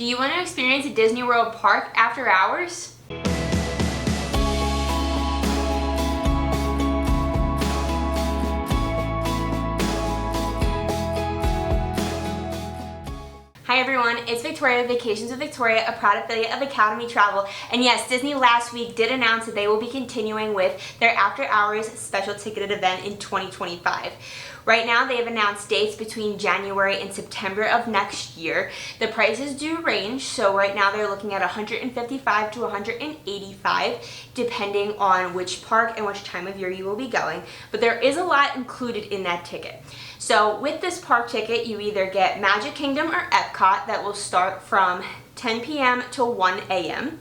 Do you want to experience a Disney World park after hours? Hi everyone, it's Victoria with Vacations with Victoria, a proud affiliate of Academy Travel. And yes, Disney last week did announce that they will be continuing with their after hours special ticketed event in 2025. Right now they have announced dates between January and September of next year. The prices do range, so right now they're looking at $155 to $185 depending on which park and which time of year you will be going. But there is a lot included in that ticket. So with this park ticket, you either get Magic Kingdom or Epcot that will start from 10 p.m. to 1 a.m.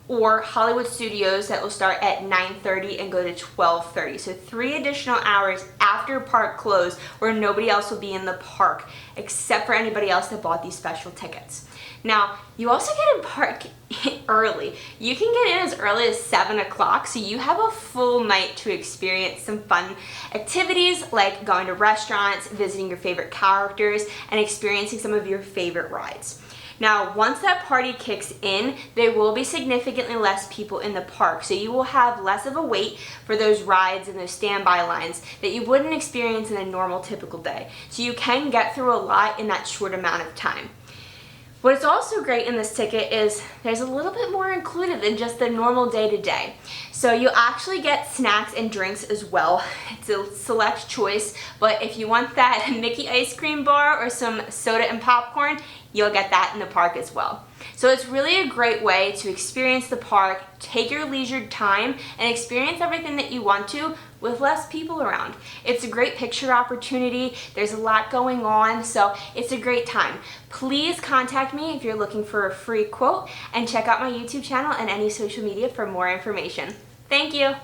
or Hollywood Studios that will start at 9:30 and go to 12:30. So 3 additional hours after park close where nobody else will be in the park except for anybody else that bought these special tickets. Now, you also get in park early. You can get in as early as 7 o'clock, so you have a full night to experience some fun activities like going to restaurants, visiting your favorite characters, and experiencing some of your favorite rides. Now, once that party kicks in, there will be significantly less people in the park, so you will have less of a wait for those rides and those standby lines that you wouldn't experience in a normal, typical day. So you can get through a lot in that short amount of time. What's also great in this ticket is there's a little bit more included than just the normal day-to-day. So you actually get snacks and drinks as well. It's a select choice, but if you want that Mickey ice cream bar or some soda and popcorn, you'll get that in the park as well. So it's really a great way to experience the park, take your leisure time, and experience everything that you want to with less people around. It's a great picture opportunity. There's a lot going on, so it's a great time. Please contact me if you're looking for a free quote, and check out my YouTube channel and any social media for more information. Thank you.